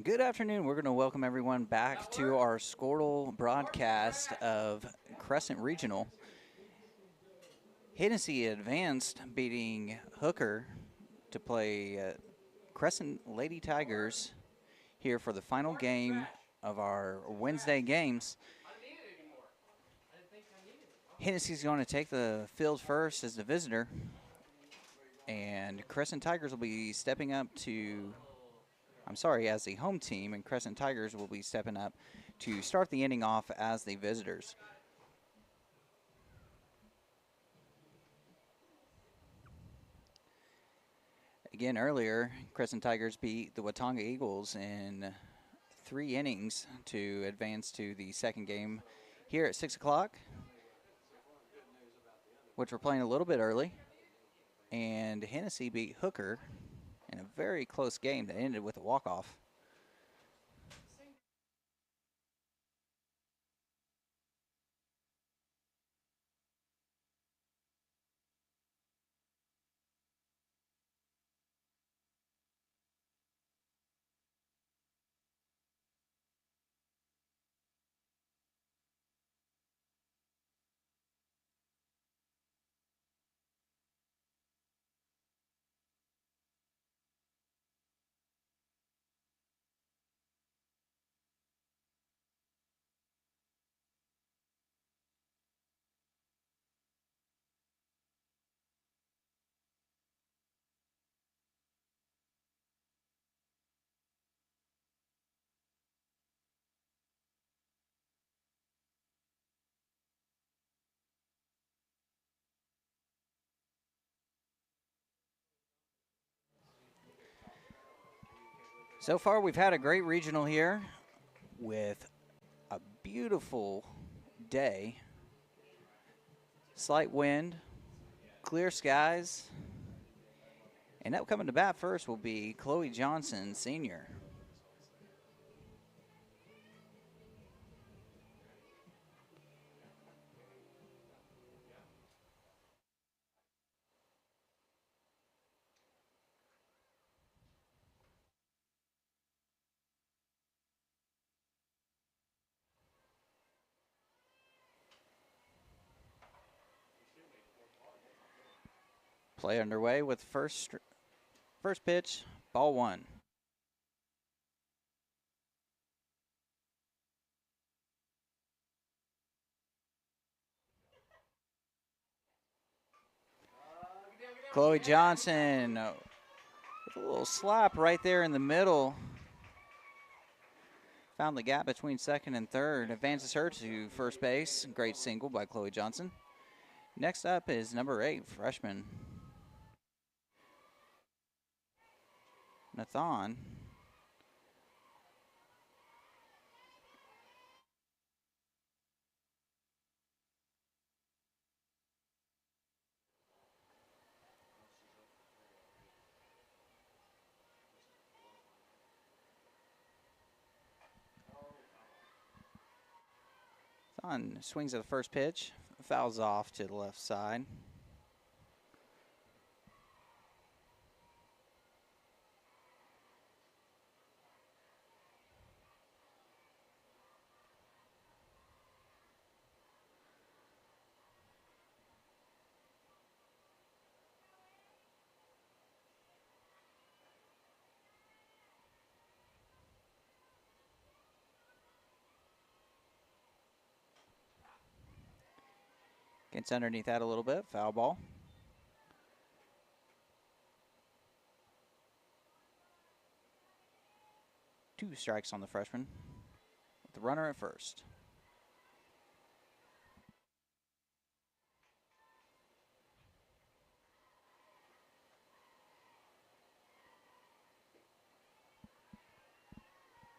Good afternoon. We're going to welcome everyone back to our Squirtle broadcast of Crescent Regional. Hennessey advanced, beating Hooker to play Crescent Lady Tigers here for the final game of our Wednesday games. Hennessey's going to take the field first as the visitor, and Crescent Tigers will be stepping up to as the home team, and Crescent Tigers will be stepping up to start the inning off as the visitors. Again, earlier, Crescent Tigers beat the Watonga Eagles in 3 innings to advance to the second game here at 6 o'clock, which we're playing a little bit early. And Hennessey beat Hooker in a very close game that ended with a walk-off. So far, we've had a great regional here with a beautiful day, slight wind, clear skies, and up coming to bat first will be Chloe Johnson, senior. Play underway with first pitch, ball 1. Chloe Johnson with a little slap right there in the middle. Found the gap between second and third. Advances her to first base. Great single by Chloe Johnson. Next up is number 8, freshman Nathan. Nathan swings at the first pitch. Fouls off to the left side. Gets underneath that a little bit. Foul ball. Two strikes on the freshman with the runner at first.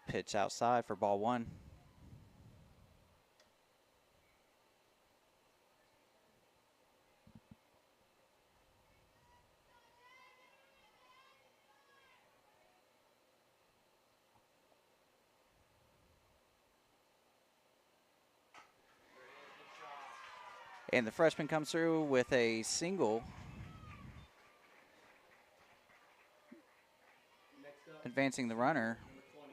Pitch outside for ball 1. And the freshman comes through with a single, advancing the runner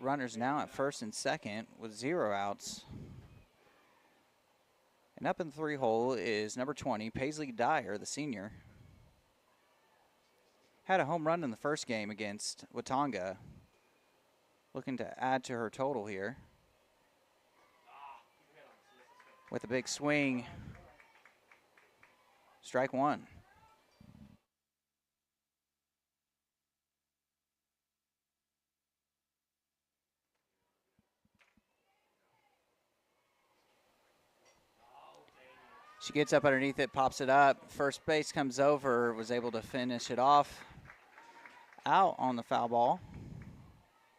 runners now at first and second with 0 outs. And up in the 3 hole is number 20, Paisley Dyer, the senior. Had a home run in the first game against Watonga. Looking to add to her total here. With a big swing. Strike 1. She gets up underneath it, pops it up. First base comes over, was able to finish it off. Out on the foul ball.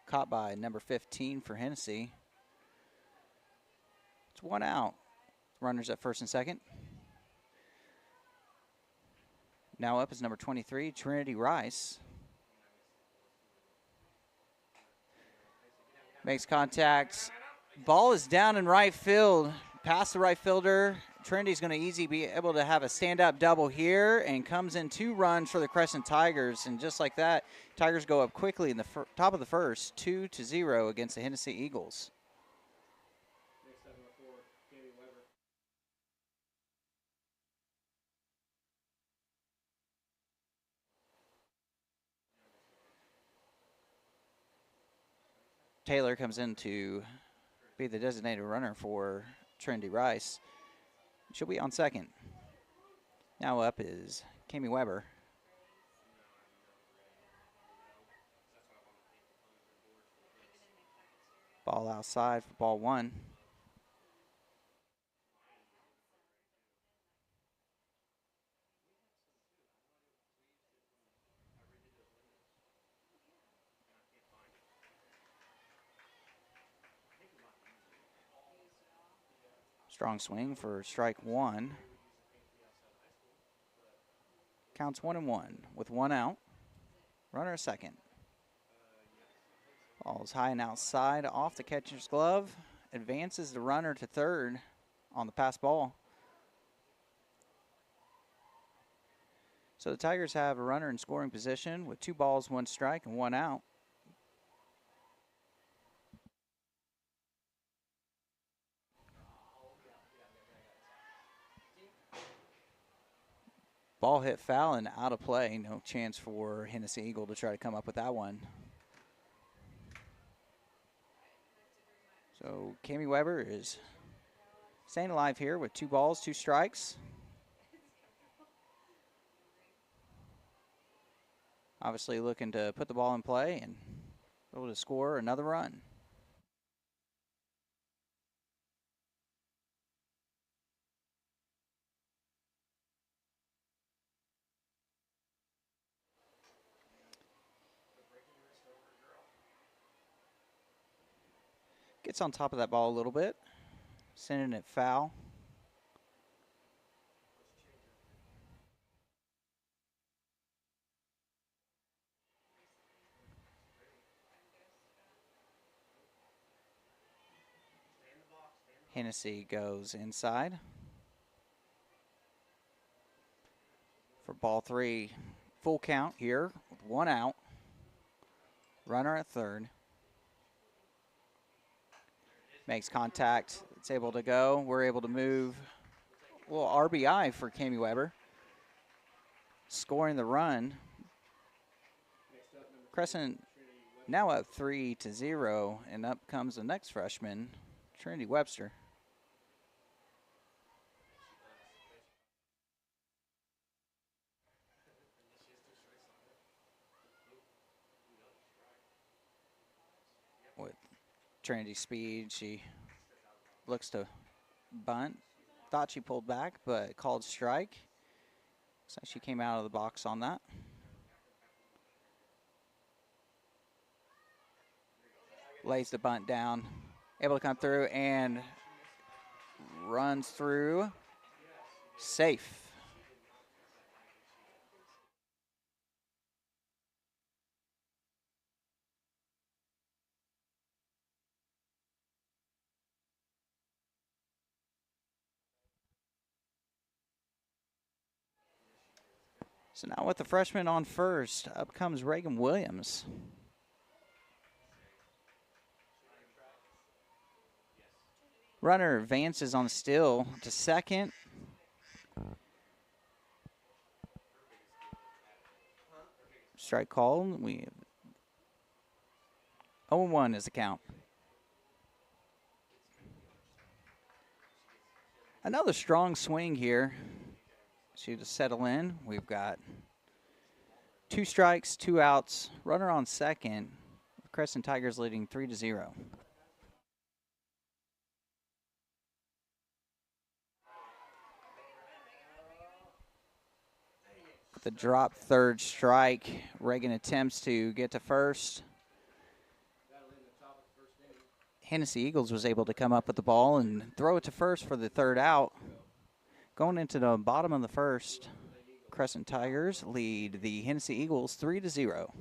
Caught by number 15 for Hennessey. It's 1 out. Runners at first and second. Now up is number 23, Trinity Rice. Makes contact. Ball is down in right field. Past the right fielder. Trinity's going to easily be able to have a stand-up double here and comes in 2 runs for the Crescent Tigers. And just like that, Tigers go up quickly in the top of the first, 2-0 against the Hennessey Eagles. Taylor comes in to be the designated runner for Trinity Rice. She'll be on second. Now up is Kami Weber. Ball outside for ball 1. Strong swing for strike 1. Counts 1-1 with 1 out. Runner at second. Ball's high and outside off the catcher's glove. Advances the runner to third on the pass ball. So the Tigers have a runner in scoring position with 2 balls, 1 strike, and 1 out. Ball hit foul and out of play. No chance for Hennessey Eagle to try to come up with that one. So Kami Weber is staying alive here with 2 balls, 2 strikes. Obviously looking to put the ball in play and be able to score another run. Gets on top of that ball a little bit, sending it foul. Hennessey goes inside for ball 3. Full count here with 1 out. Runner at third. Makes contact. It's able to go. We're able to move. A little RBI for Kami Weber. Scoring the run. Crescent now up 3-0, and up comes the next freshman, Trinity Webster. With Trinity's speed, she looks to bunt. Thought she pulled back, but called strike. So she came out of the box on that. Lays the bunt down. Able to come through and runs through. Safe. So now with the freshman on first, up comes Reagan Williams. Runner advances on the steal to second. Strike called. We have 0-1 is the count. Another strong swing here. She to settle in. We've got 2 strikes, 2 outs. Runner on second. Crescent Tigers leading 3-0. The drop third strike. Reagan attempts to get to first. Hennessey Eagles was able to come up with the ball and throw it to first for the third out. Going into the bottom of the first, Crescent Tigers lead the Hennessey Eagles 3-0.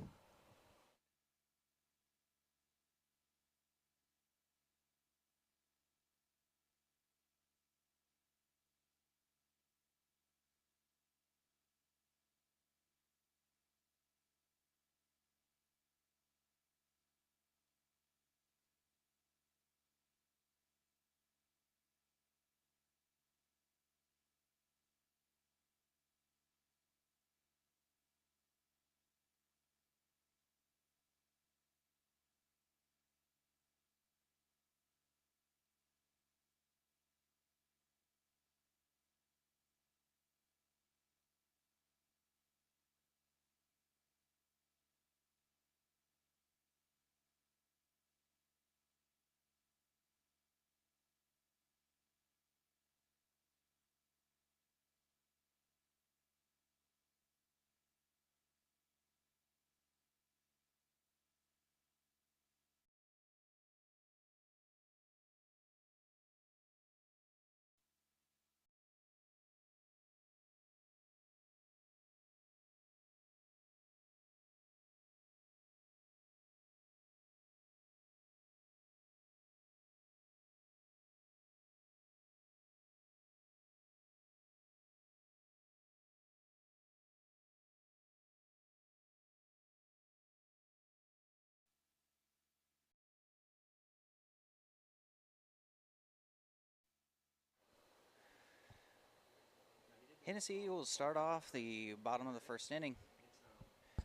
Hennessey Eagles start off the bottom of the first inning.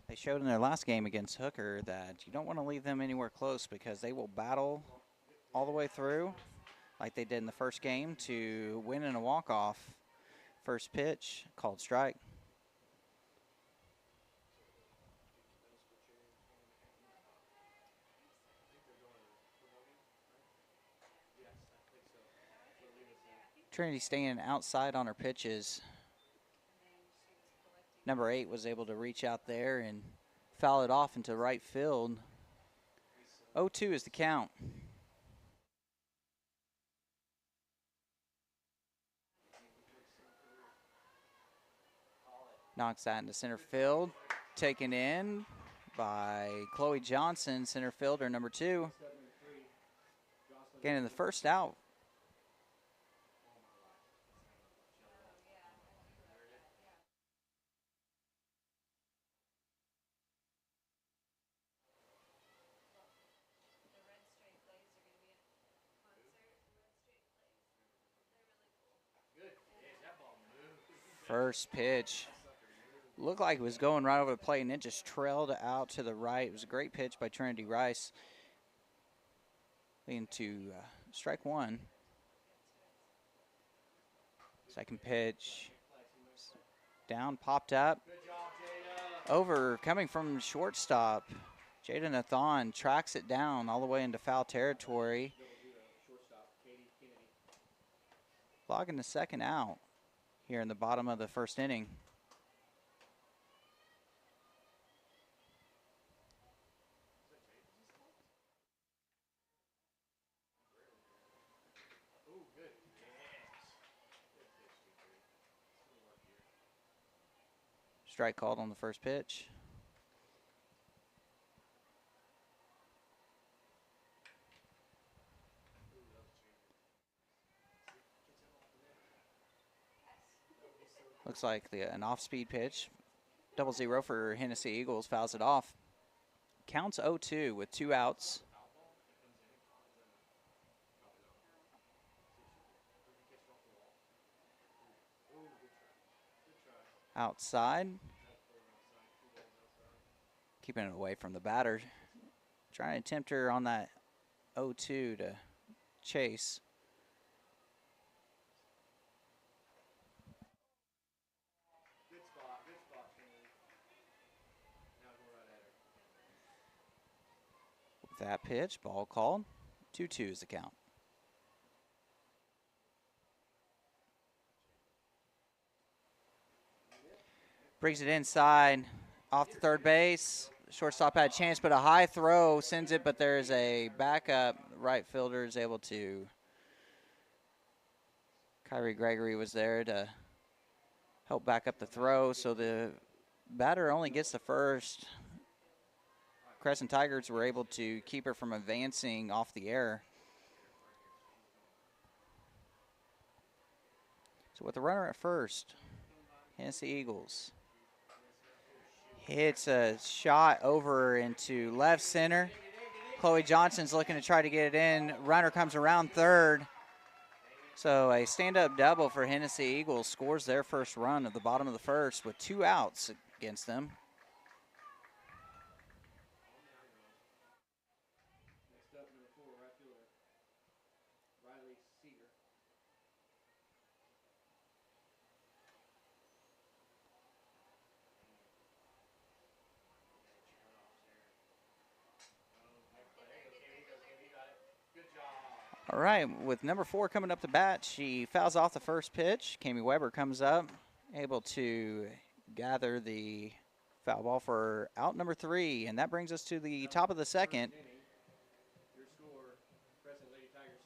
They showed in their last game against Hooker that you don't want to leave them anywhere close because they will battle all the way through like they did in the first game to win in a walk-off. First pitch, called strike. Trinity staying outside on her pitches. Number 8 was able to reach out there and foul it off into right field. 0-2 is the count. Knocks that into center field. Taken in by Chloe Johnson, center fielder, number 2. Getting the first out. First pitch looked like it was going right over the plate, and it just trailed out to the right. It was a great pitch by Trinity Rice. Leading to strike 1. Second pitch. Down, popped up. Over, coming from shortstop. Jada Nathan tracks it down all the way into foul territory. Logging the second out here in the bottom of the first inning. Strike called on the first pitch. Looks like an off-speed pitch. 0-0 for Hennessey Eagles, fouls it off. Counts 0-2 with 2 outs. outside. Keeping it away from the batter. Trying to tempt her on that 0-2 to chase. With that pitch, ball called. 2-2 is the count. Brings it inside off the third base. Shortstop had a chance, but a high throw sends it, but there's a backup. Right fielder is able to. Kyrie Gregory was there to help back up the throw, so the batter only gets the first. Crescent Tigers were able to keep her from advancing off the air. So with the runner at first, Hennessey Eagles hits a shot over into left center. Chloe Johnson's looking to try to get it in. Runner comes around third. So a stand-up double for Hennessey Eagles scores their first run at the bottom of the first with 2 outs against them. All right, with number 4 coming up to bat, she fouls off the first pitch. Kami Weber comes up, able to gather the foul ball for out number 3, and that brings us to the top of the second.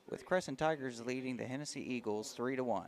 With Crescent Tigers leading the Hennessey Eagles 3-1.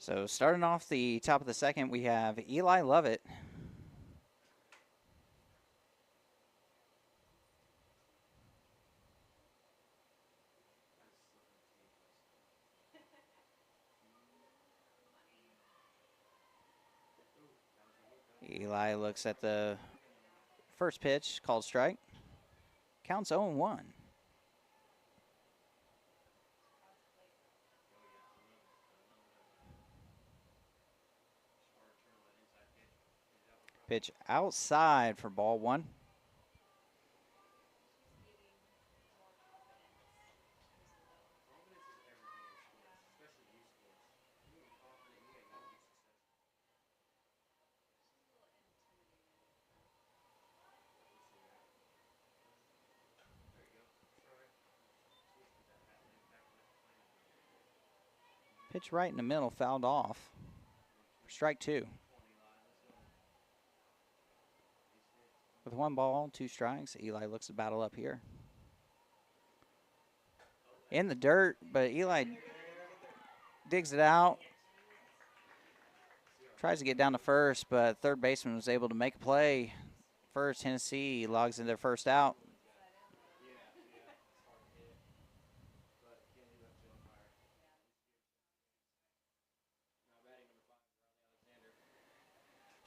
So starting off the top of the second, we have Eli Lovett. Eli looks at the first pitch, called strike. Counts 0-1. Pitch outside for ball 1. Pitch right in the middle, fouled off. Strike 2. With 1 ball, 2 strikes, Eli looks to battle up here. In the dirt, but Eli digs it out. Tries to get down to first, but third baseman was able to make a play. First, Hennessey logs in their first out.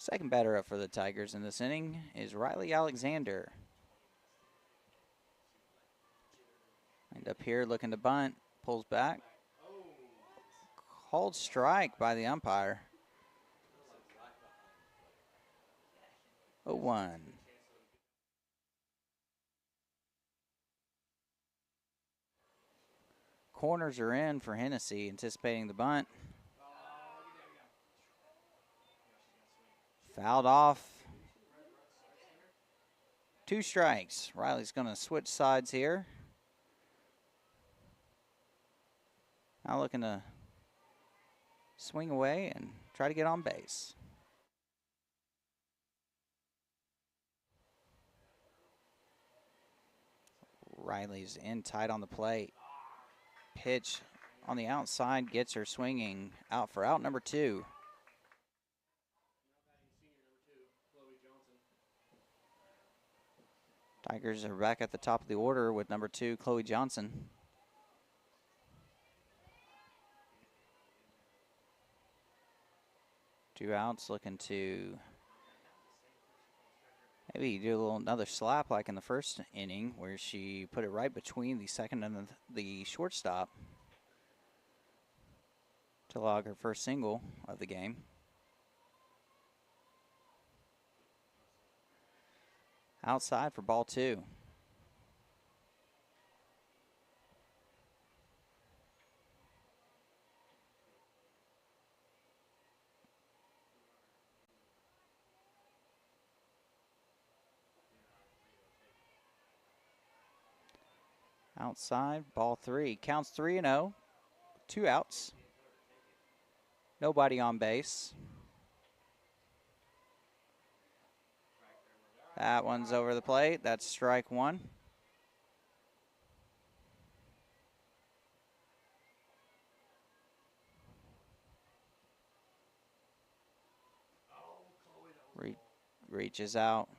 Second batter up for the Tigers in this inning is Riley Alexander. And up here looking to bunt, pulls back. Called strike by the umpire. 0-1. Corners are in for Hennessey, anticipating the bunt. Fouled off. 2 strikes. Riley's going to switch sides here. Now looking to swing away and try to get on base. Riley's in tight on the plate. Pitch on the outside gets her swinging. Out for out number 2. Tigers are back at the top of the order with number 2, Chloe Johnson. Two outs, looking to maybe do another slap like in the first inning where she put it right between the second and the shortstop to log her first single of the game. Outside for ball 2. Outside, ball 3. Counts 3-0. 2 outs. Nobody on base. That one's over the plate. That's strike 1. Reaches out.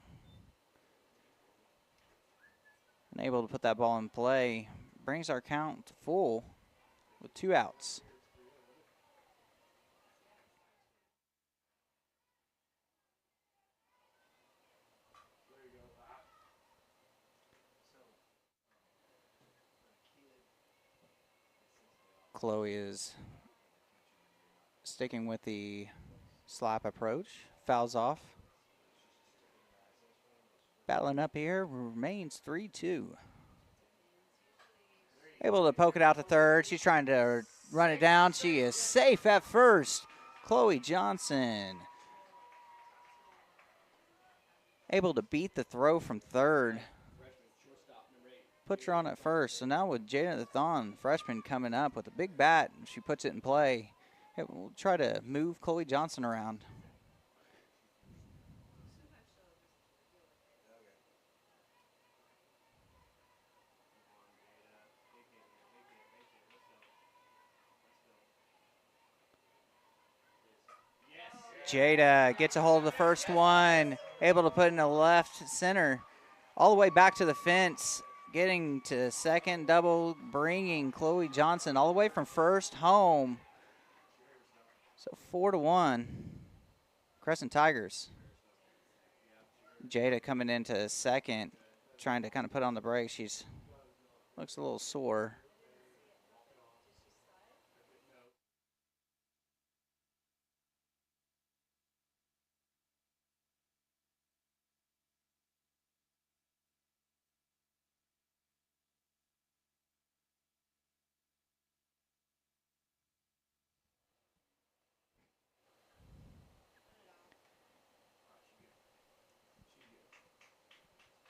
Unable to put that ball in play. Brings our count to full with 2 outs. Chloe is sticking with the slap approach. Fouls off. Battling up here, remains 3-2. Able to poke it out to third. She's trying to run it down. She is safe at first. Chloe Johnson able to beat the throw from third. Puts her on at first. So now with Jada the Thon, freshman, coming up with a big bat, she puts it in play. It will try to move Chloe Johnson around. Jada gets a hold of the first one, able to put in a left center, all the way back to the fence, getting to second, double, bringing Chloe Johnson all the way from first home. So 4-1, Crescent Tigers. Jada coming into second, trying to kind of put on the brakes. She's looks a little sore.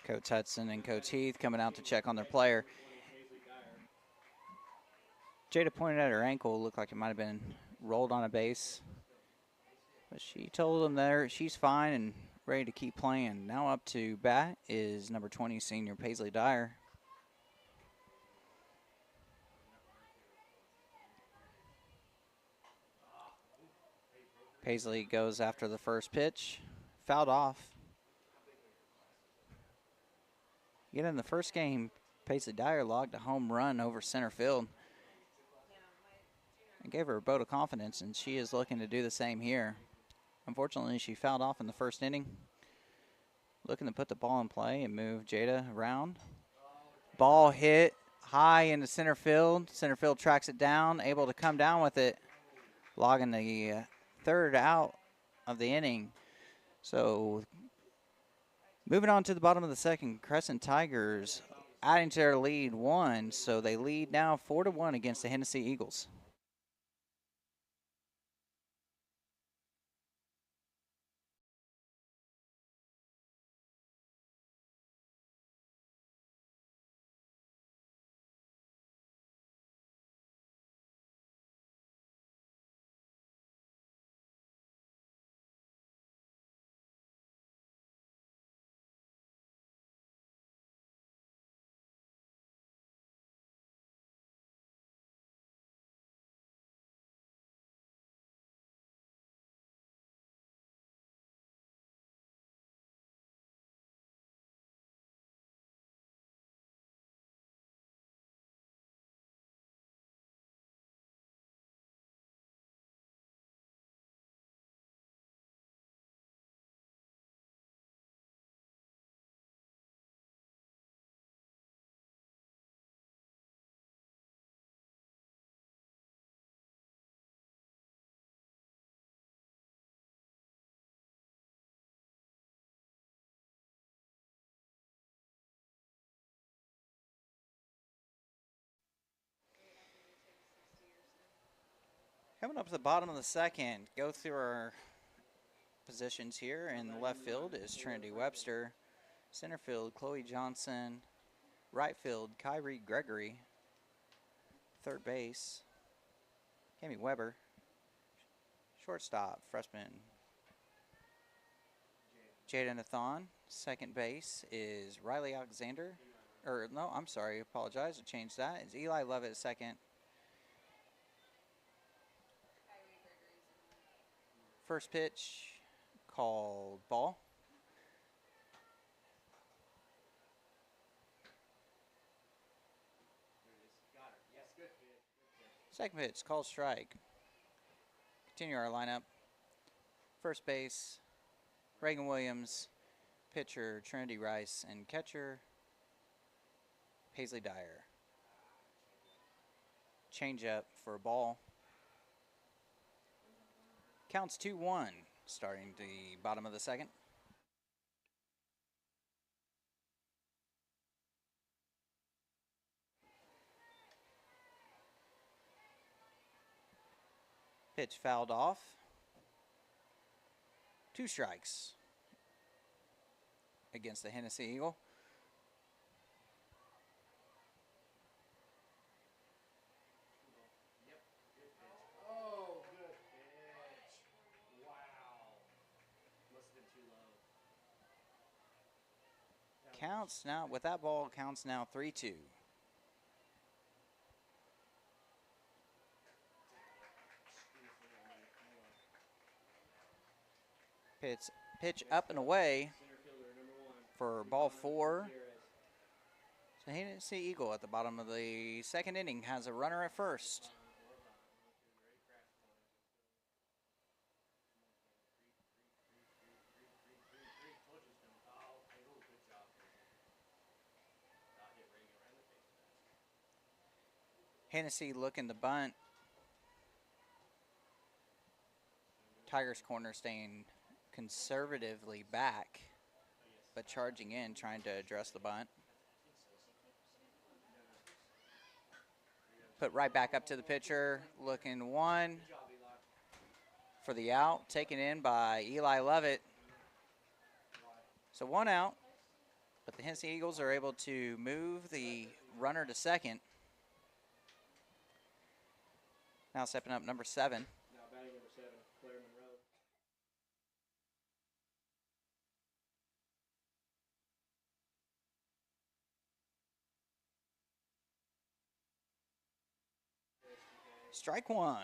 Coach Hudson and Coach Heath coming out to check on their player. Jada pointed at her ankle, looked like it might have been rolled on a base. But she told them there she's fine and ready to keep playing. Now up to bat is number 20 senior Paisley Dyer. Paisley goes after the first pitch, fouled off. Yet in the first game, Paisley Dyer logged a home run over center field and gave her a vote of confidence, and she is looking to do the same here. Unfortunately, she fouled off in the first inning. Looking to put the ball in play and move Jada around. Ball hit high into center field. Center field tracks it down, able to come down with it, logging the third out of the inning. So moving on to the bottom of the second, Crescent Tigers adding to their lead 1, so they lead now 4-1 against the Hennessey Eagles. Coming up to the bottom of the second, go through our positions here. In the left field is Trinity Webster. Center field, Chloe Johnson. Right field, Kyrie Gregory. Third base, Cami Weber. Shortstop, freshman Jada Nathan. Second base is Riley Alexander. Or, no, I'm sorry, apologize. I changed that. It's Eli Lovett at second. First pitch called ball. Second pitch called strike. Continue our lineup. First base, Reagan Williams. Pitcher, Trinity Rice. And catcher, Paisley Dyer. Change up for a ball. Counts 2-1, starting the bottom of the second. Pitch fouled off. 2 strikes against the Hennessey Eagle. Counts now, with that ball, counts now 3-2. Pitch up and away for ball 4. So Hennessey Eagle at the bottom of the second inning has a runner at first. Hennessey looking to bunt. Tigers corner staying conservatively back, but charging in, trying to address the bunt. Put right back up to the pitcher, looking 1 for the out, taken in by Eli Lovett. So 1 out, but the Hennessey Eagles are able to move the runner to second. Now stepping up, number 7. Strike 1.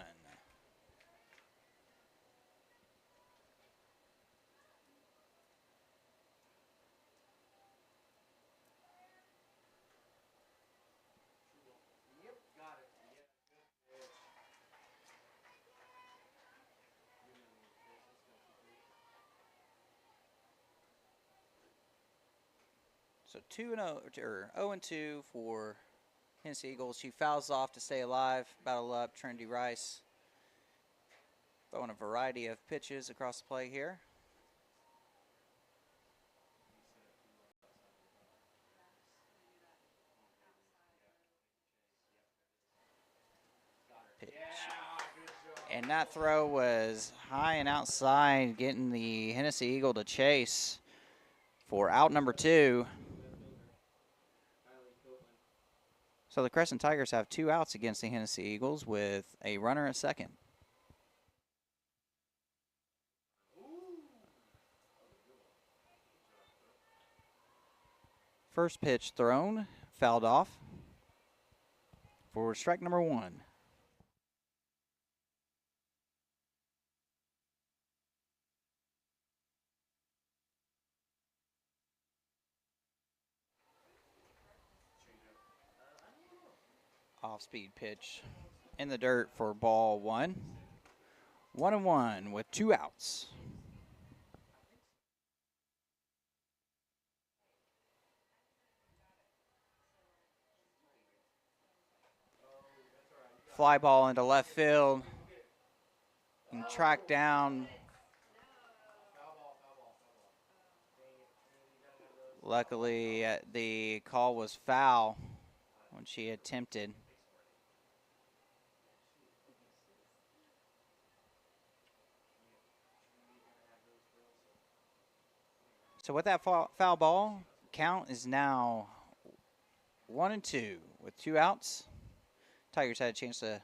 So 2-0 or 0-2 for Hennessey Eagles. She fouls off to stay alive. Battle up. Trinity Rice throwing a variety of pitches across the play here. Pitch. And that throw was high and outside, getting the Hennessey Eagle to chase for out number 2. So the Crescent Tigers have 2 outs against the Hennessey Eagles with a runner at second. First pitch thrown, fouled off for strike number 1. Off-speed pitch in the dirt for ball 1. 1-1 with 2 outs. Fly ball into left field and tracked down. Luckily, the call was foul when she attempted. So with that foul ball, count is now 1-2 with 2 outs. Tigers had a chance to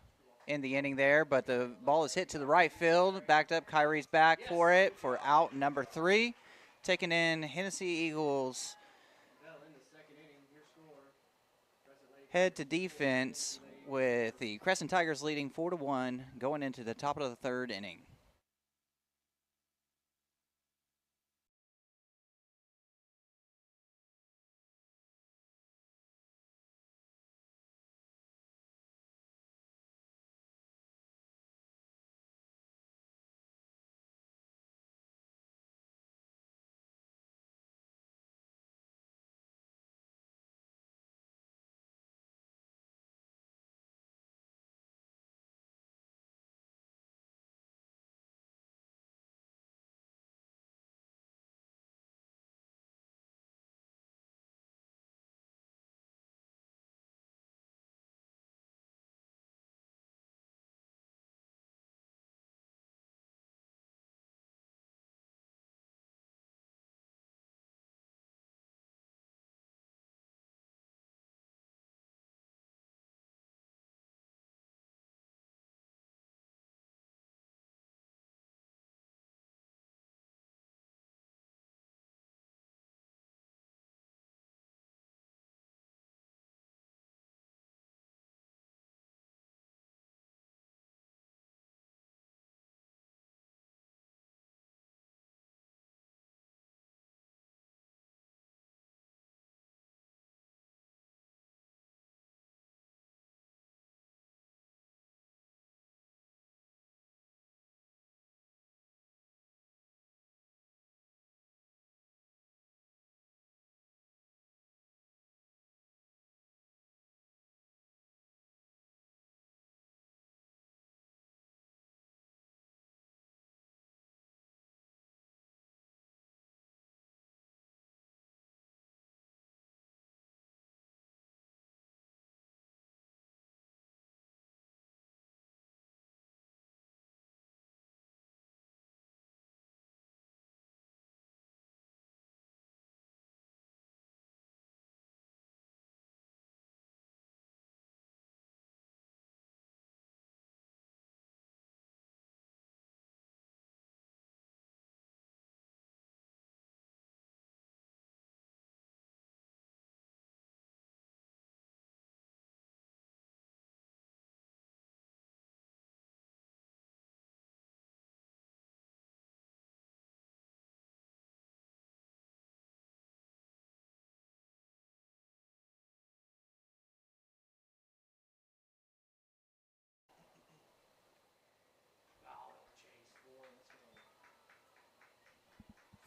end the inning there, but the ball is hit to the right field. Backed up, Kyrie's back for it for out number 3. Taking in Hennessey Eagles. Head to defense with the Crescent Tigers leading 4-1 going into the top of the 3rd inning.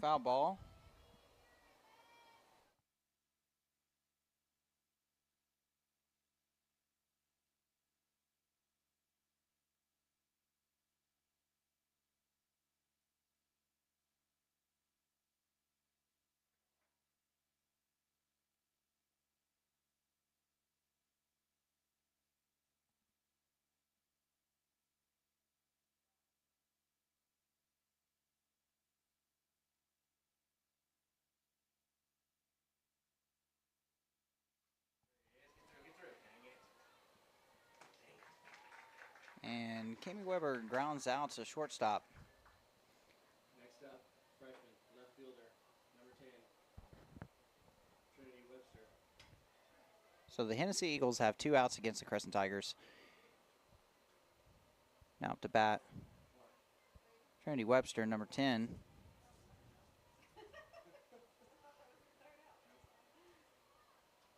Foul ball. Tammy Weber grounds out to shortstop. Next up, freshman, left fielder, number 10, Trinity Webster. So the Hennessey Eagles have 2 outs against the Crescent Tigers. Now up to bat, Trinity Webster, number 10.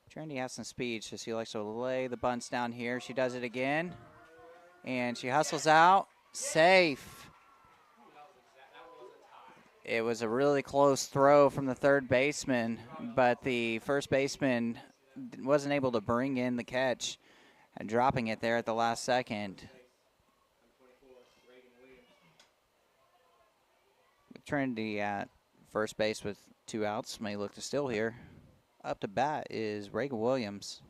Trinity has some speed, so she likes to lay the bunts down here. She does it again, and she hustles out. Safe. It was a really close throw from the third baseman, but the first baseman wasn't able to bring in the catch and dropping it there at the last second. Trinity at first base with 2 outs may look to steal here. Up to bat is Reagan Williams.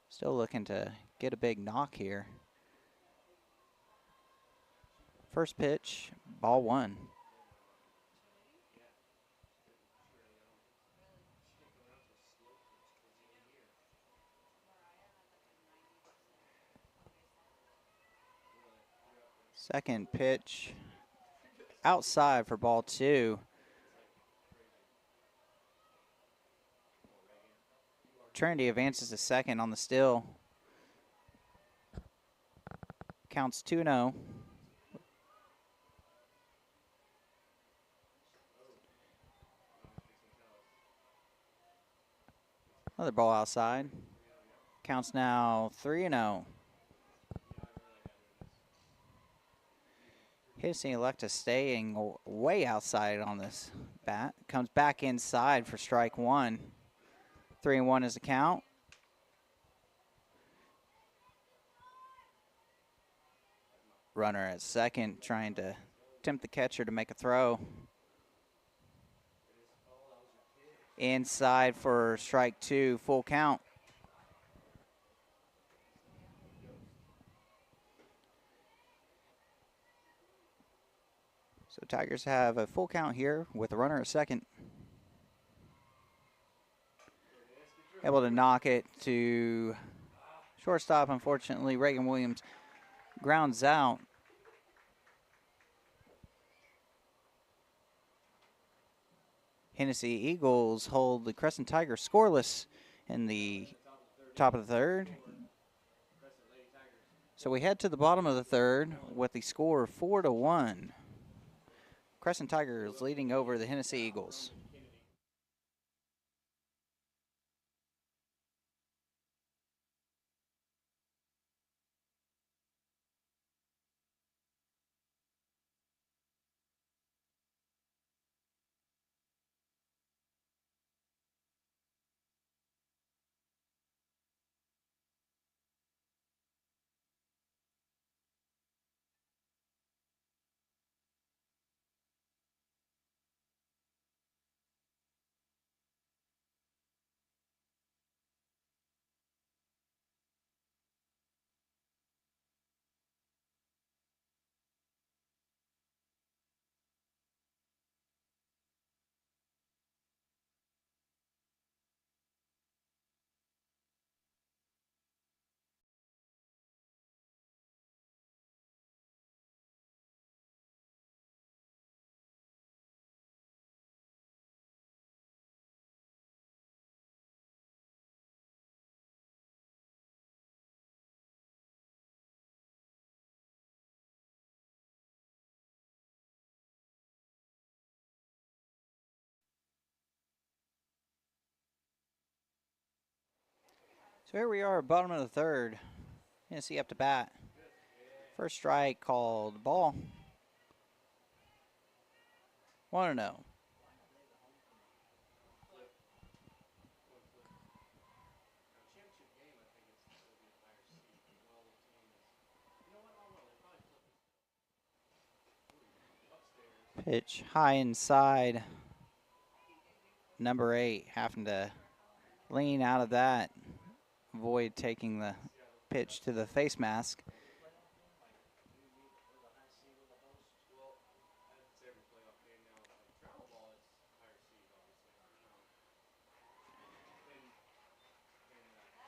Still looking to get a big knock here. First pitch, ball 1. Second pitch, outside for ball 2. Trinity advances to second on the steal. Counts 2-0. Another ball outside. Counts now 3-0. Hennessey elect to staying way outside on this bat. Comes back inside for strike 1. 3-1 is the count. Runner at second trying to tempt the catcher to make a throw. Inside for strike 2, full count. So Tigers have a full count here with a runner at second. Able to knock it to shortstop. Unfortunately, Reagan Williams grounds out. Hennessey Eagles hold the Crescent Tigers scoreless in the top of the third. So we head to the bottom of the third with the score 4-1. Crescent Tigers leading over the Hennessey Eagles. So here we are, bottom of the third. Hennessey up to bat. First strike called ball. 1-0. Pitch high inside. Number 8 having to lean out of that. Avoid taking the pitch to the face mask.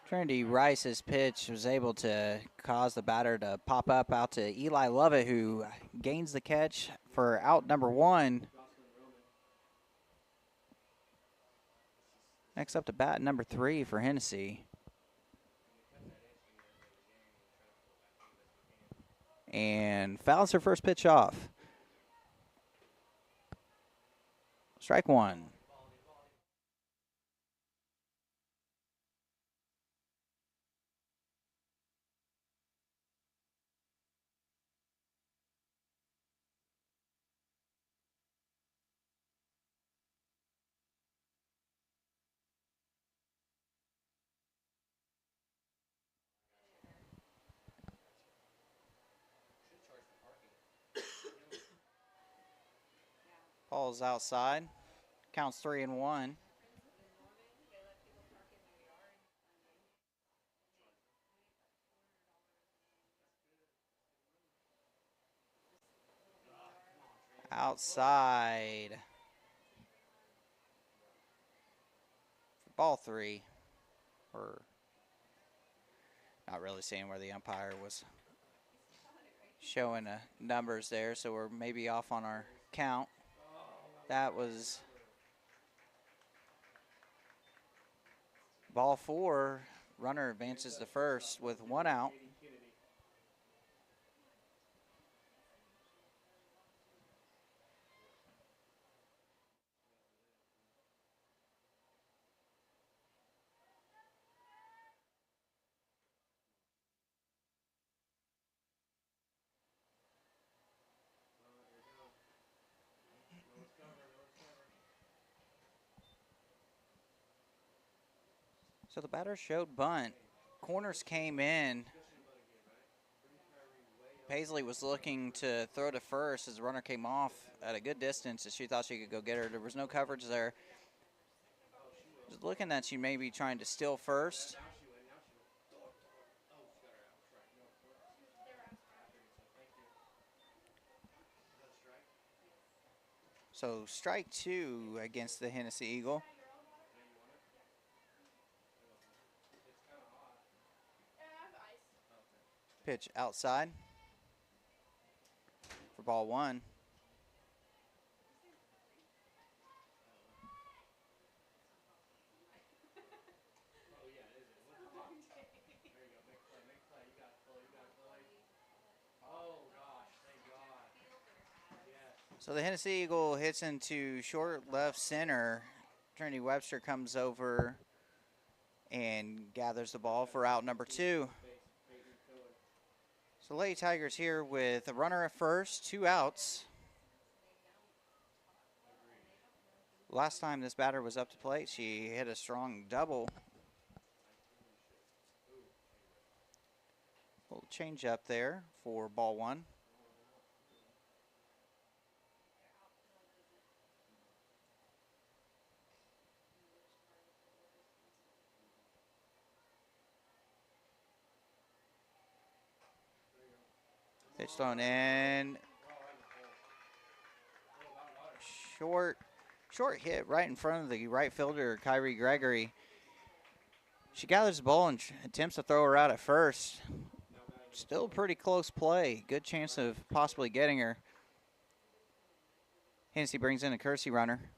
Trinity Rice's pitch was able to cause the batter to pop up out to Eli Lovett, who gains the catch for out number 1. Next up to bat, number 3 for Hennessey. And fouls her first pitch off. Strike 1. Ball's outside. Counts 3-1. Outside. Ball 3. Or not really seeing where the umpire was showing numbers there, so we're maybe off on our count. That was ball 4. Runner advances to first with 1 out. So the batter showed bunt. Corners came in. Paisley was looking to throw to first as the runner came off at a good distance as she thought she could go get her. There was no coverage there. Just looking that she may be trying to steal first. So strike 2 against the Hennessey Eagle. Pitch outside for ball 1. So the Hennessey Eagle hits into short left center. Trinity Webster comes over and gathers the ball for out number 2. So Lady Tigers here with a runner at first, 2 outs. Last time this batter was up to plate, she hit a strong double. Little change up there for ball 1. Pitch thrown in. Short hit right in front of the right fielder, Kyrie Gregory. She gathers the ball and attempts to throw her out at first. Still pretty close play. Good chance of possibly getting her. Hennessey brings in a courtesy runner.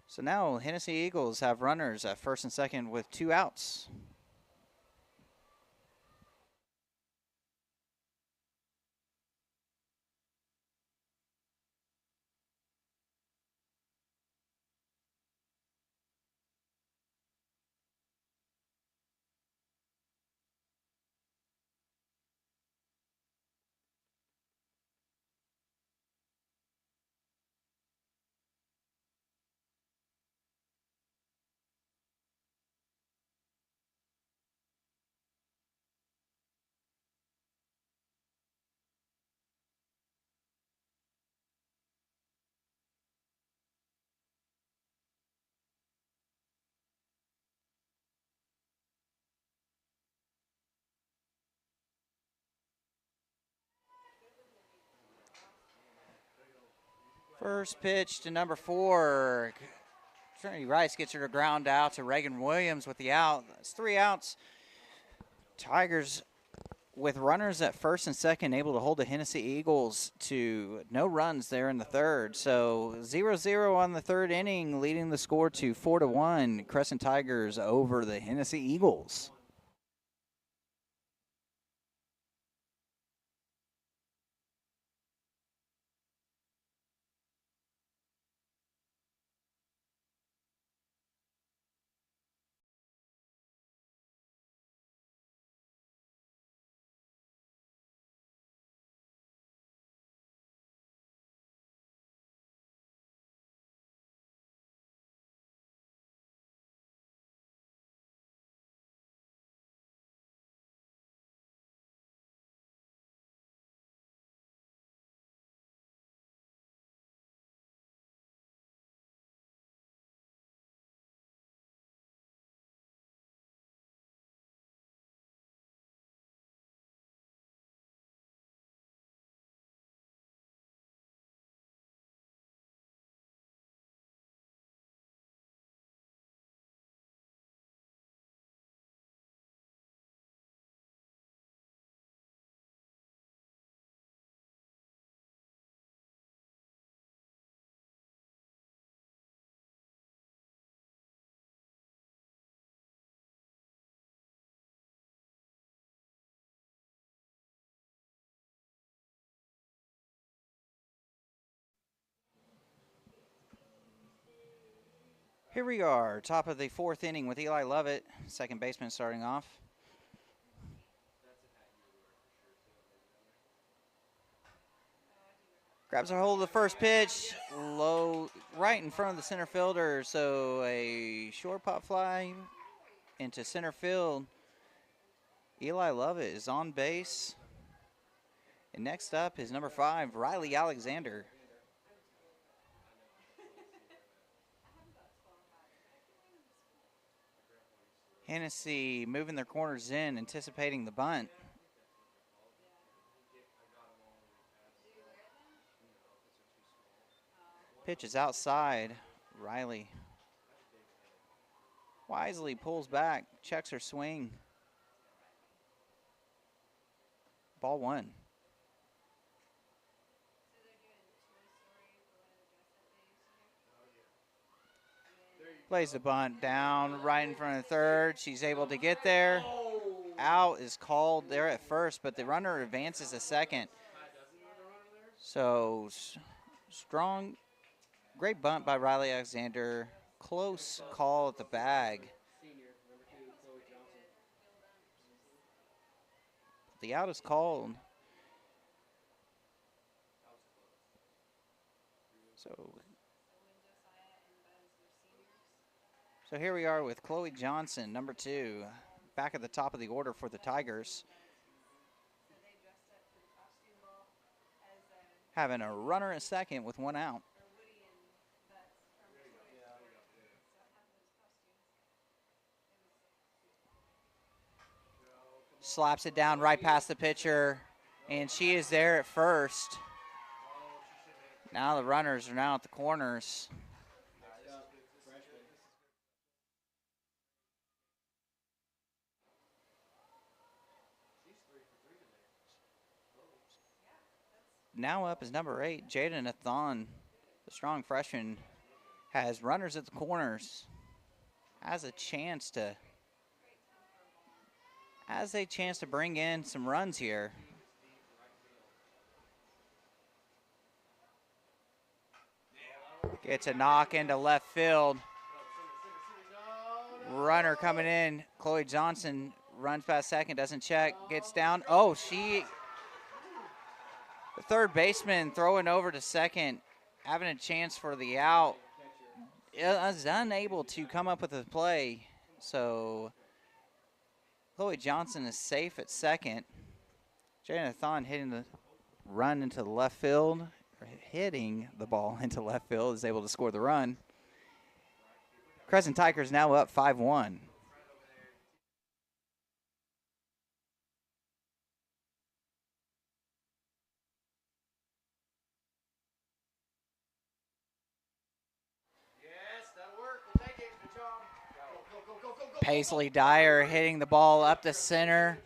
So now Hennessey Eagles have runners at first and second with 2 outs. First pitch to number 4. Trinity Rice gets her to ground out to Reagan Williams with the out. That's 3 outs. Tigers with runners at first and second able to hold the Hennessey Eagles to no runs there in the third. So 0-0 on the third inning, leading the score to 4-1. Crescent Tigers over the Hennessey Eagles. Here we are, top of the fourth inning with Eli Lovett, second baseman starting off. Grabs a hold of the first pitch, low, right in front of the center fielder. So a short pop fly into center field. Eli Lovett is on base. And next up is number 5, Riley Alexander. Hennessey moving their corners in, anticipating the bunt. Pitch is outside. Riley wisely pulls back, checks her swing. Ball 1. Plays the bunt down right in front of third. She's able to get there. Out is called there at first, but the runner advances to second. So strong, great bunt by Riley Alexander. Close call at the bag. The out is called. So here we are with Chloe Johnson, number 2, back at the top of the order for the Tigers. Having a runner at second with 1 out. Slaps it down right past the pitcher, and she is there at first. Now the runners are now at the corners. Now up is number 8, Jada Nathan. The strong freshman has runners at the corners. Has a chance to bring in some runs here. Gets a knock into left field. Runner coming in. Chloe Johnson runs past second, doesn't check, gets down. Oh, the third baseman throwing over to second, having a chance for the out. Is unable to come up with a play. So Chloe Johnson is safe at second. Jonathan hitting the run into the left field, or hitting the ball into left field, is able to score the run. Crescent Tigers now up 5-1. Paisley Dyer hitting the ball up the center.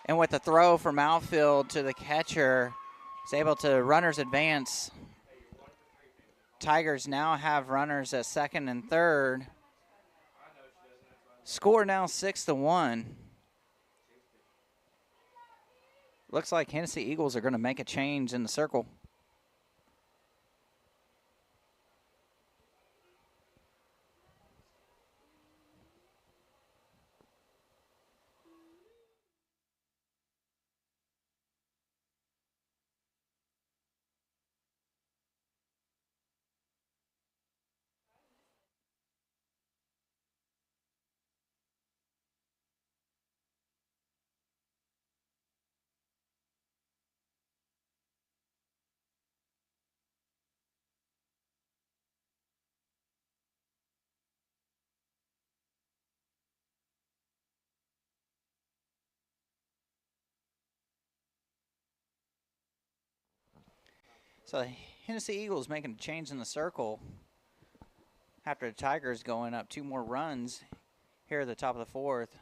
And with the throw from outfield to the catcher, is able to runners advance. Tigers now have runners at second and third. Score now 6-1. Looks like Hennessey Eagles are going to make a change in the circle. So the Hennessey Eagles making a change in the circle after the Tigers going up 2 more runs here at the top of the fourth.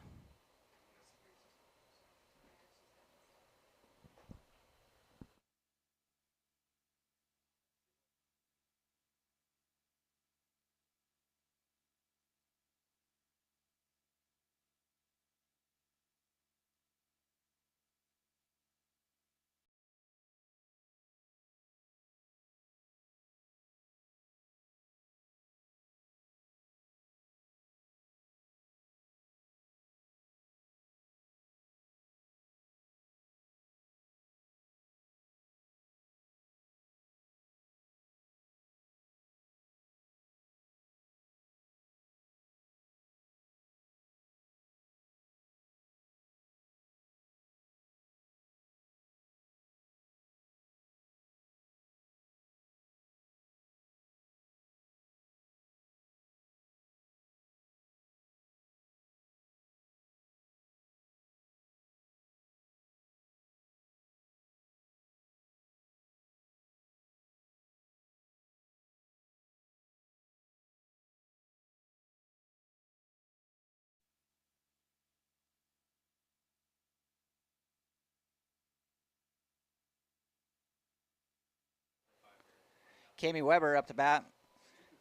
Kami Weber up to bat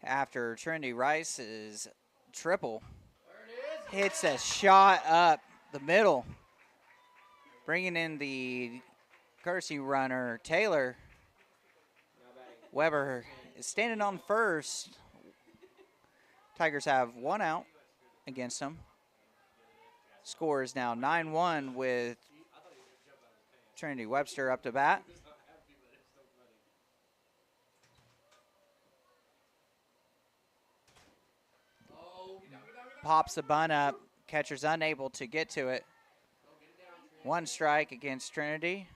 after Trinity Rice's triple. Hits a shot up the middle, bringing in the courtesy runner, Taylor. Weber is standing on first. Tigers have 1 out against them. Score is now 9-1 with Trinity Webster up to bat. Pops the bunt up. Catcher's unable to get to it. 1 strike against Trinity.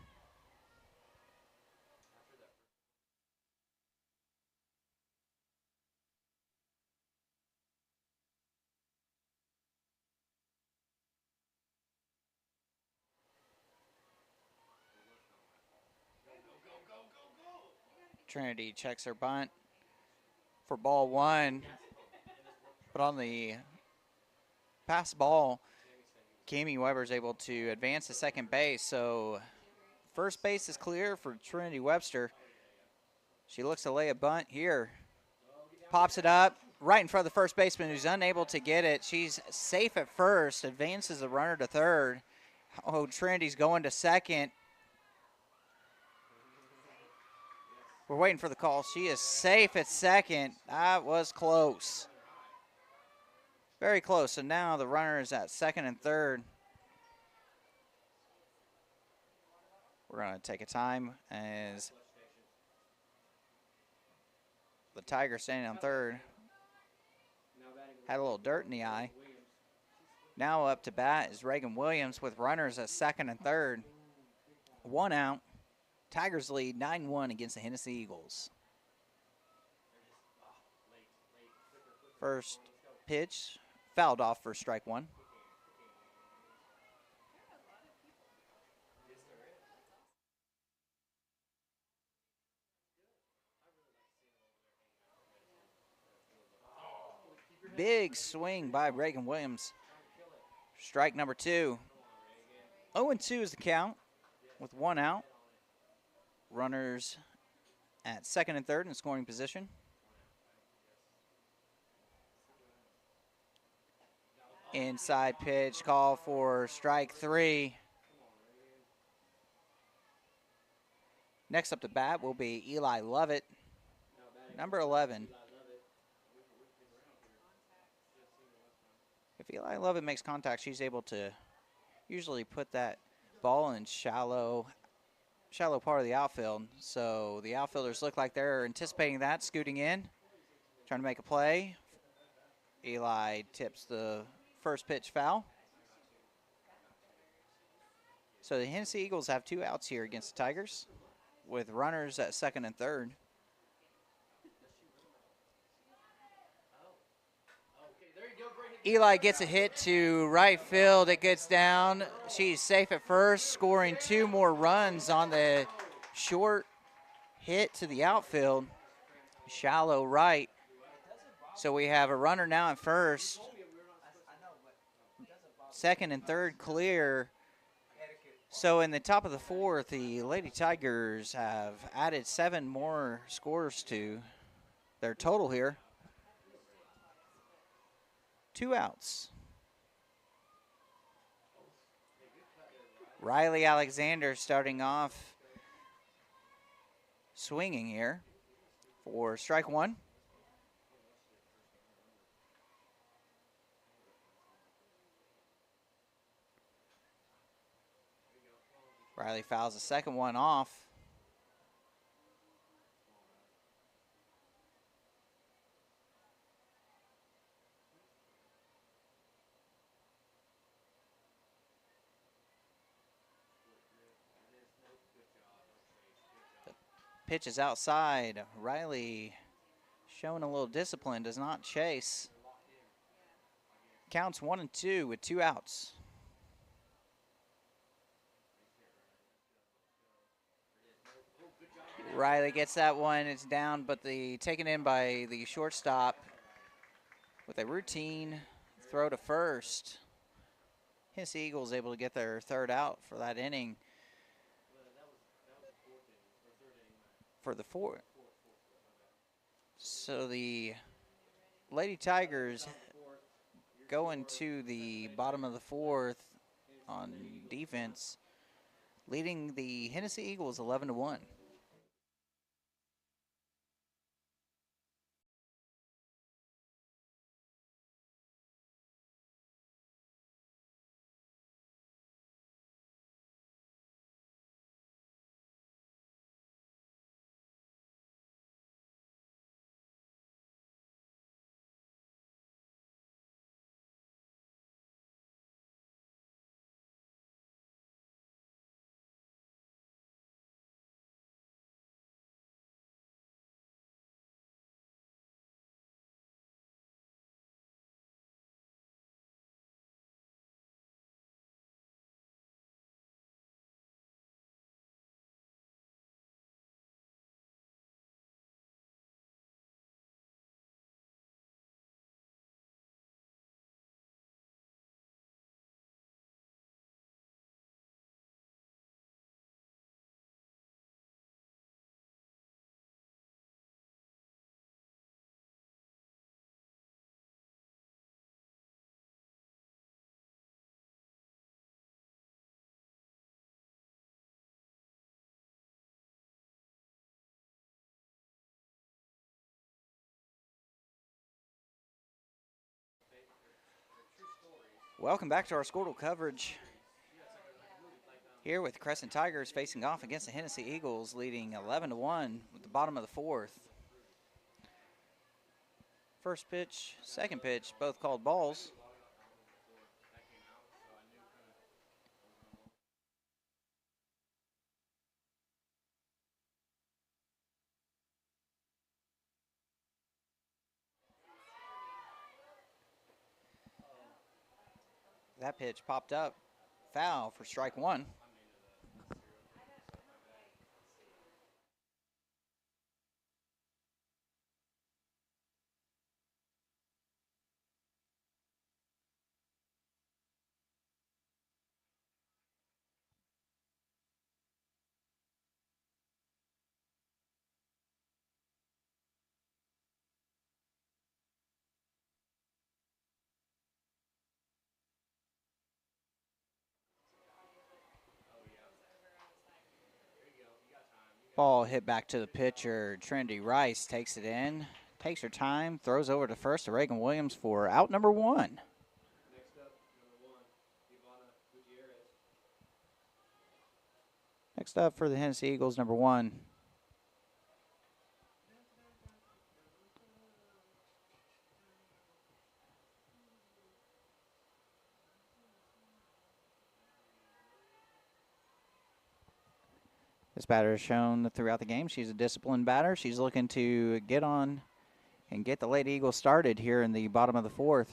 Trinity checks her bunt for ball 1. But on the pass ball, Kami Weber is able to advance to second base. So first base is clear for Trinity Webster. She looks to lay a bunt here. Pops it up right in front of the first baseman, who's unable to get it. She's safe at first, advances the runner to third. Oh, Trinity's going to second. We're waiting for the call. She is safe at second. That was close. Very close. So now the runner is at second and third. We're going to take a time as the Tiger standing on third had a little dirt in the eye. Now up to bat is Reagan Williams with runners at second and third. 1 out. Tigers lead 9-1 against the Hennessey Eagles. First pitch fouled off for strike 1. Big swing by Reagan Williams. Strike number 2. 0-2 is the count with 1 out. Runners at second and third in scoring position. Inside pitch, call for strike 3. Next up to bat will be Eli Lovett, number 11. If Eli Lovett makes contact, she's able to usually put that ball in shallow part of the outfield. So the outfielders look like they're anticipating that, scooting in, trying to make a play. Eli tips the first pitch foul. So the Hennessey Eagles have 2 outs here against the Tigers with runners at second and third. Eli gets a hit to right field. It gets down. She's safe at first, scoring 2 more runs on the short hit to the outfield. Shallow right. So we have a runner now at first. Second and third clear. So in the top of the 4th, the Lady Tigers have added 7 more scores to their total here. 2 outs. Riley Alexander starting off swinging here for strike 1. Riley fouls the second one off. The pitch is outside. Riley showing a little discipline, does not chase. Counts 1-2 with 2 outs. Riley gets that one. It's down, but taken in by the shortstop with a routine throw to first. Hennessey Eagles able to get their 3rd out for that inning. For the 4th. So the Lady Tigers going to the bottom of the 4th on defense, leading the Hennessey Eagles 11-1. Welcome back to our Squirtle coverage here with Crescent Tigers facing off against the Hennessey Eagles, leading 11-1 with the bottom of the 4th. First pitch, second pitch, both called balls. That pitch popped up, foul for strike 1. Ball hit back to the pitcher. Trinity Rice takes it in, takes her time, throws over to first to Reagan Williams for out number 1. Next up, number 1, Ivana Gutierrez. Next up for the Hennessey Eagles, number 1. This batter has shown throughout the game she's a disciplined batter. She's looking to get on and get the Lady Eagles started here in the bottom of the 4th.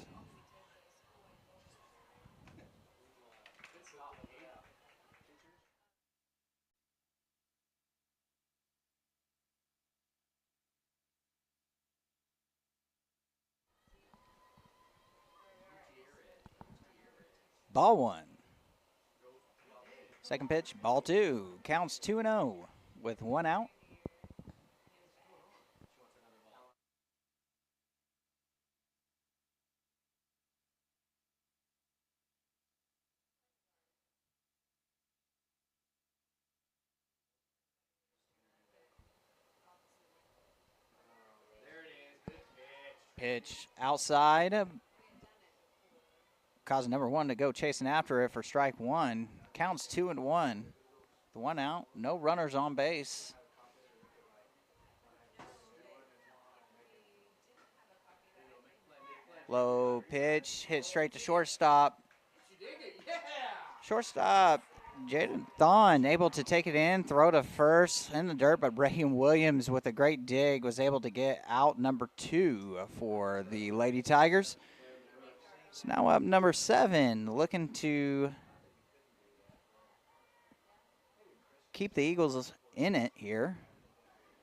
Ball 1. Second pitch, ball 2. Counts 2-0 with 1 out. There it is. Good pitch. Pitch outside, causing number 1 to go chasing after it for strike 1. Counts 2-1. The 1 out, no runners on base. Low pitch, hit straight to shortstop. Shortstop, Jaden Thon able to take it in, throw to first in the dirt, but Reagan Williams with a great dig was able to get out number 2 for the Lady Tigers. So now up number 7, looking to keep the Eagles in it here.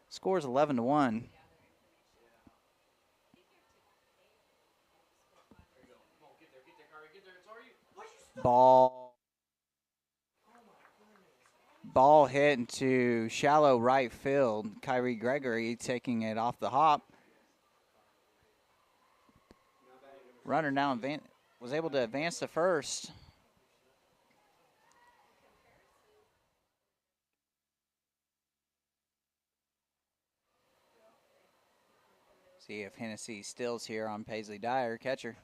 Scores 11-1. Ball hit into shallow right field. Kyrie Gregory taking it off the hop. Runner now was able to advance to first. See if Hennessey stills here on Paisley Dyer, catcher.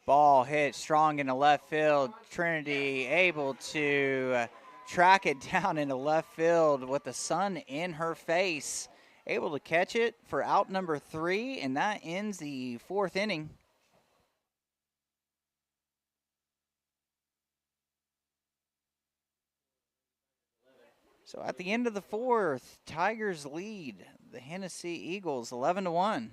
Ball hit strong into left field. Trinity able to track it down into left field with the sun in her face. Able to catch it for out number 3, and that ends the 4th inning. So at the end of the 4th, Tigers lead the Hennessey Eagles 11-1.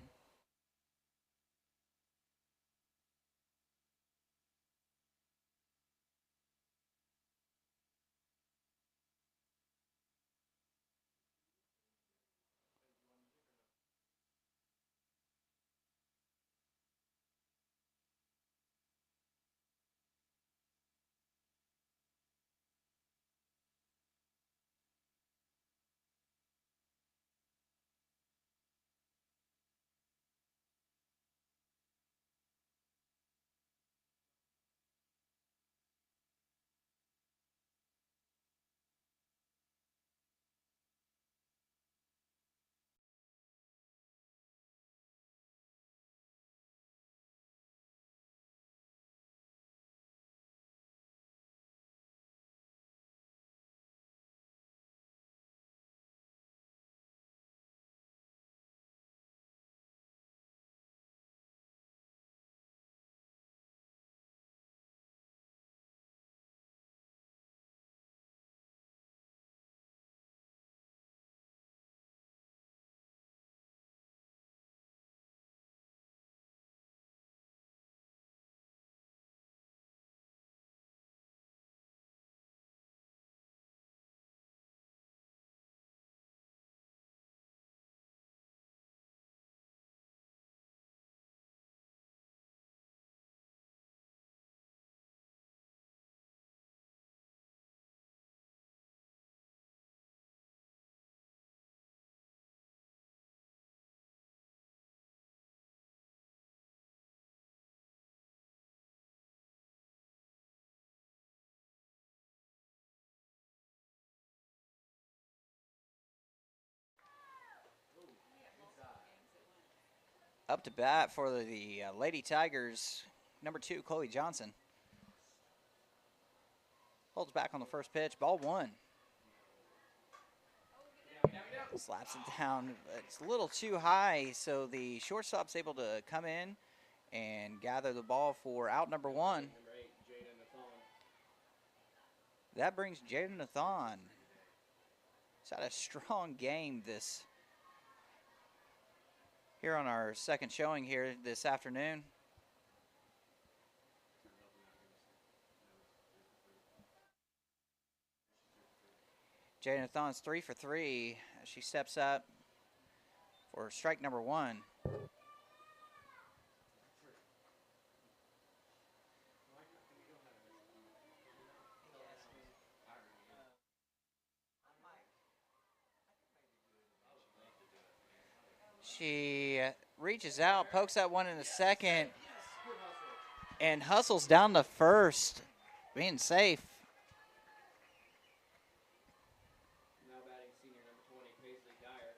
Up to bat for the Lady Tigers, number 2, Chloe Johnson. Holds back on the first pitch, ball 1. Slaps it down. It's a little too high, so the shortstop's able to come in and gather the ball for out number 1. That brings Jada Nathan. He's had a strong game here on our second showing here this afternoon. Jada Nathan's 3 for 3 as she steps up for strike number 1. She reaches out, pokes that one in the second, and hustles down to first, being safe. Now batting senior number 20, Paisley Dyer.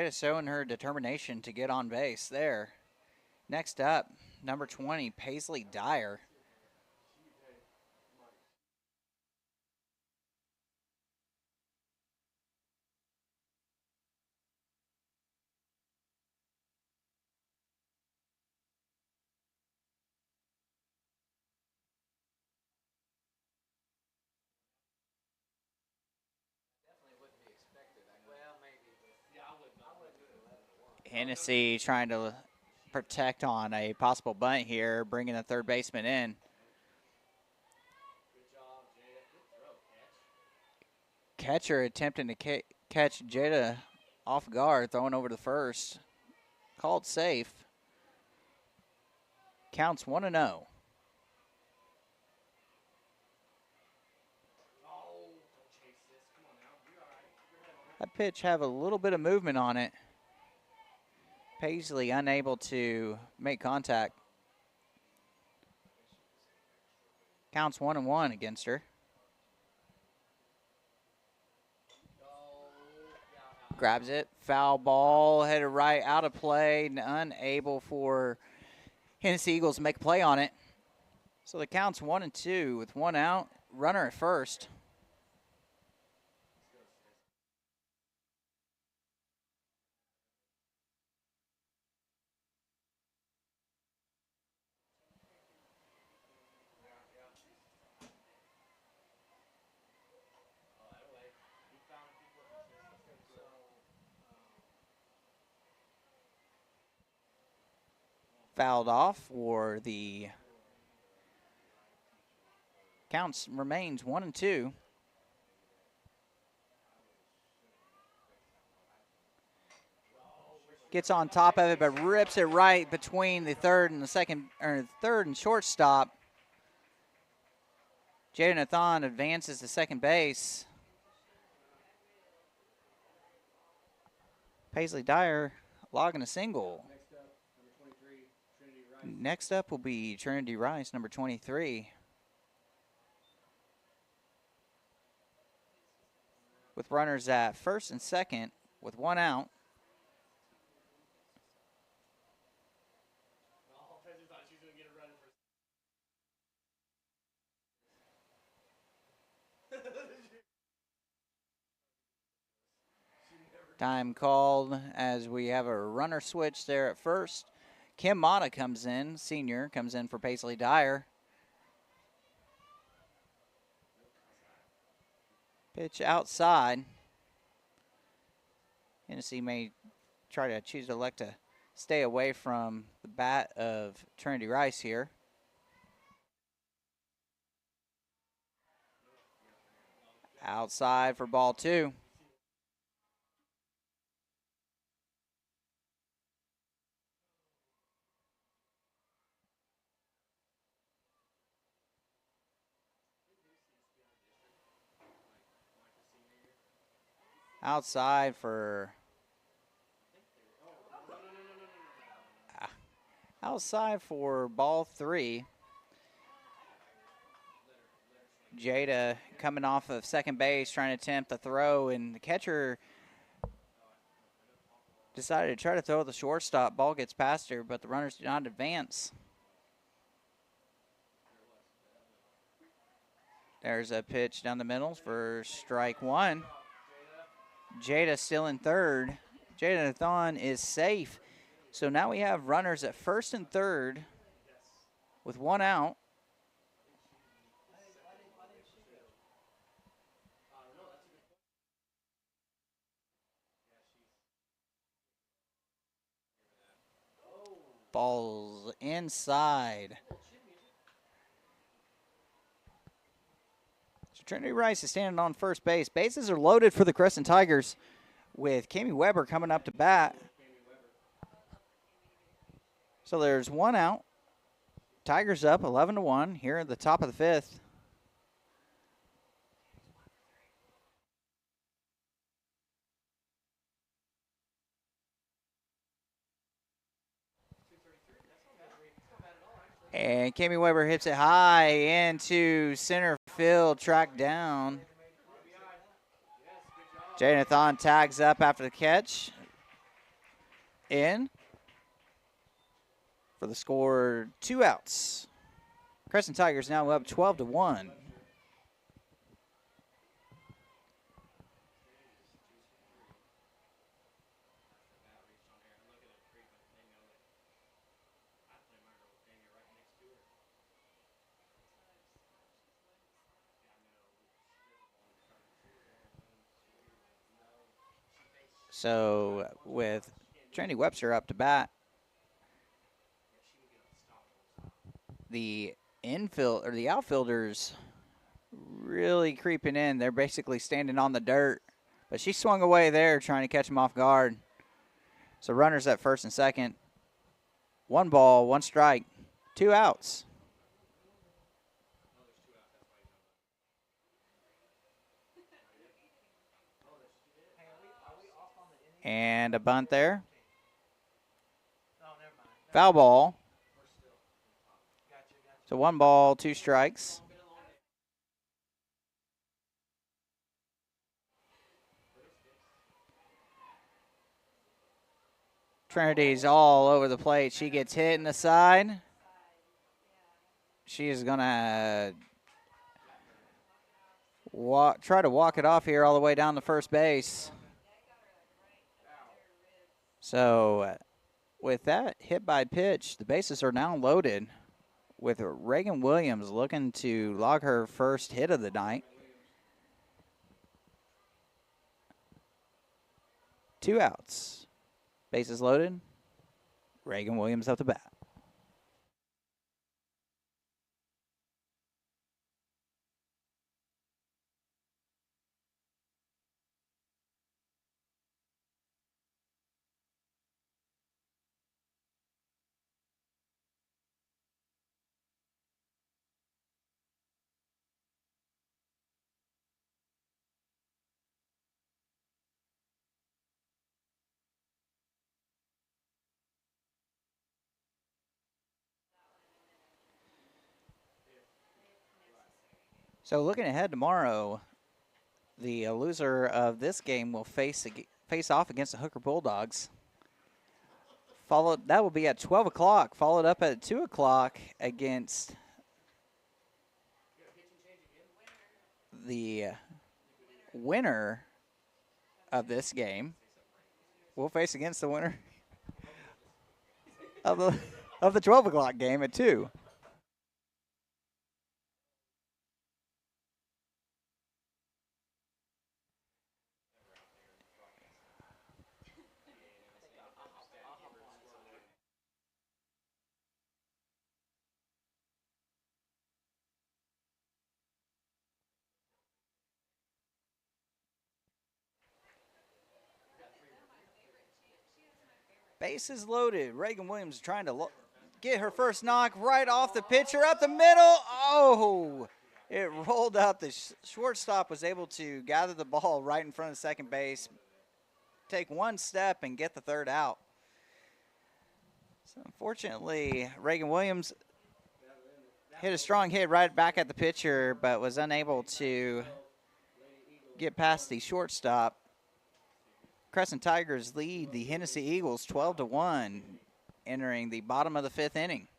Jada showing her determination to get on base there. Next up, number 20, Paisley Dyer. Hennessey trying to protect on a possible bunt here, bringing the third baseman in. Good job, Jada. Good throw, catch. Catcher attempting to catch Jada off guard, throwing over to first. Called safe. Counts 1-0. Oh, don't chase this. Come on now. You're all right. That pitch have a little bit of movement on it. Paisley unable to make contact. Counts 1-1 against her. Grabs it, foul ball, headed right, out of play, and unable for Hennessey Eagles to make a play on it. So the count's 1-2 with 1 out, runner at first. Fouled off for the counts remains 1-2. Gets on top of it, but rips it right between the third and the second, or third and shortstop. Jada Nathan advances to second base. Paisley Dyer logging a single. Next up will be Trinity Rice, number 23. With runners at first and second with 1 out. Time called as we have a runner switch there at first. Kim Mata comes in, senior, comes in for Paisley Dyer. Pitch outside. Hennessey may try to choose to elect to stay away from the bat of Trinity Rice here. Outside for ball 2. Outside for ball 3. Jada coming off of second base, trying to attempt the throw, and the catcher decided to try to throw the shortstop. Ball gets past her, but the runners do not advance. There's a pitch down the middle for strike one. Jada still in third. Jada Nathan is safe. So now we have runners at first and third with one out. Ball's inside. So Trinity Rice is standing on first base. Bases are loaded for the Crescent Tigers with Kami Weber coming up to bat. So there's one out. Tigers up 11-1 here at the top of the fifth. And Kami Weber hits it high into center field, tracked down. Jonathan tags up after the catch. In for the score, 2 outs. Crescent Tigers now up 12-1. So with Trinity Webster up to bat, the infield or the outfielders really creeping in. They're basically standing on the dirt, but she swung away there trying to catch them off guard. So runners at first and second. 1 ball, 1 strike, 2 outs. And a bunt there. Foul ball. So 1 ball, 2 strikes. Trinity's all over the plate. She gets hit in the side. She is going to try to walk it off here all the way down to first base. So with that hit by pitch, the bases are now loaded with Reagan Williams looking to log her first hit of the night. 2 outs. Bases loaded. Reagan Williams up the bat. So looking ahead tomorrow, the loser of this game will face off against the Hooker Bulldogs. That will be at 12 o'clock, followed up at 2 o'clock against the winner of this game. We'll face against the winner of the 12 o'clock game at 2. Bases loaded. Reagan Williams trying to get her first knock right off the pitcher up the middle. Oh, it rolled out. The shortstop was able to gather the ball right in front of second base, take 1 step, and get the 3rd out. So unfortunately, Reagan Williams hit a strong hit right back at the pitcher, but was unable to get past the shortstop. Crescent Tigers lead the Hennessey Eagles 12-1, entering the bottom of the 5th inning.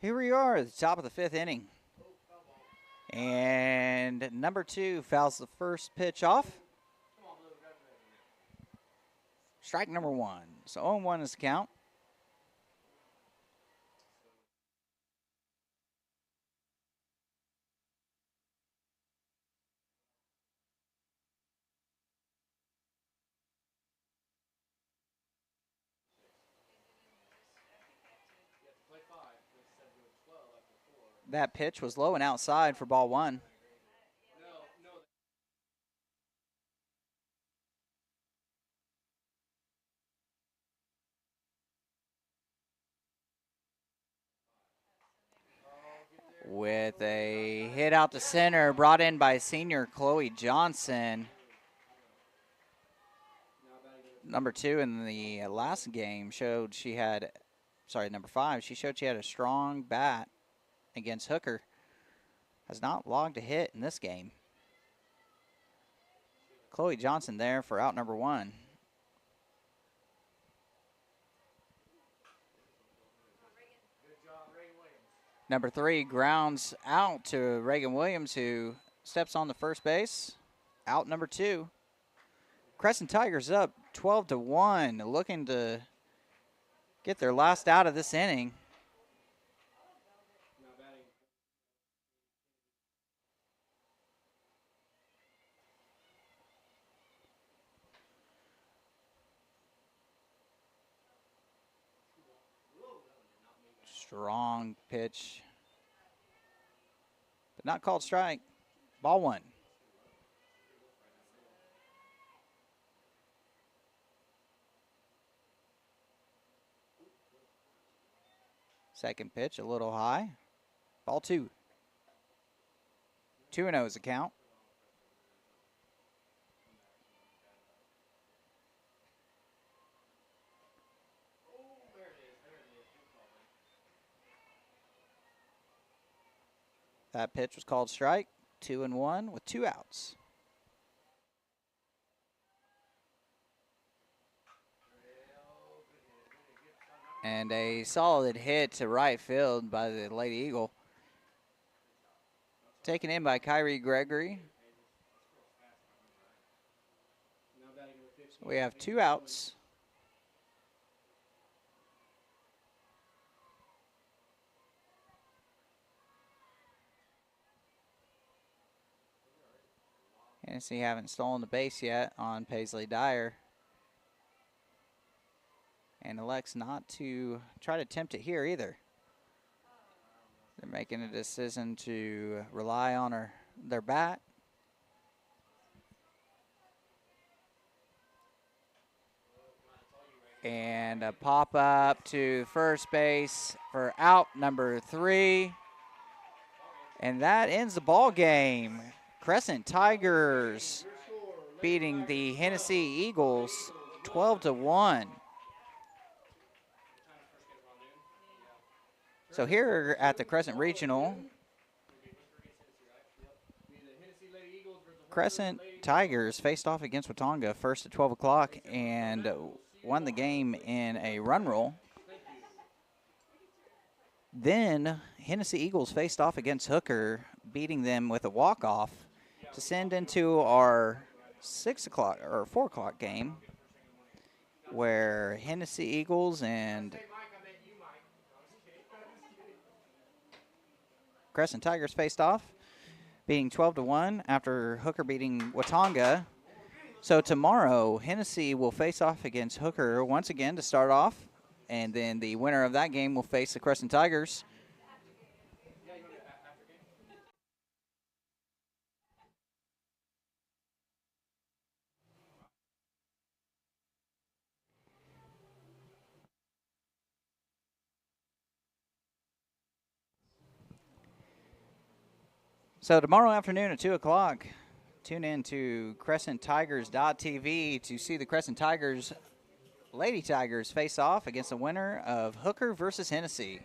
Here we are at the top of the 5th inning. And number 2 fouls the first pitch off. Strike number 1. So 0-1 is the count. That pitch was low and outside for ball 1. With a hit out to center, brought in by senior Chloe Johnson. Number 2 in the last game showed she had, number 5, she showed she had a strong bat against Hooker. Has not logged a hit in this game. Chloe Johnson there for out number 1. Number 3 grounds out to Reagan Williams, who steps on the first base. Out number 2. Crescent Tigers up 12-1, looking to get their last out of this inning. Strong pitch, but not called strike. Ball 1. Second pitch, a little high. Ball 2. 2-0 is the count. That pitch was called strike. 2-1 with 2 outs. And a solid hit to right field by the Lady Eagle. Taken in by Kyrie Gregory. We have 2 outs. Hennessey haven't stolen the base yet on Paisley Dyer. And elects not to try to attempt it here either. They're making a decision to rely on their bat. And a pop up to first base for out number 3. And that ends the ball game. Crescent Tigers beating the Hennessey Eagles 12-1. So here at the Crescent Regional, Crescent Tigers faced off against Watonga first at 12 o'clock and won the game in a run roll. Then Hennessey Eagles faced off against Hooker, beating them with a walk-off to send into our 6 o'clock or 4 o'clock game, where Hennessey Eagles and Crescent Tigers faced off, beating 12-1 after Hooker beating Watonga. So tomorrow, Hennessey will face off against Hooker once again to start off, and then the winner of that game will face the Crescent Tigers. So tomorrow afternoon at 2 o'clock, tune in to CrescentTigers.tv to see the Crescent Tigers, Lady Tigers, face off against the winner of Hooker versus Hennessey.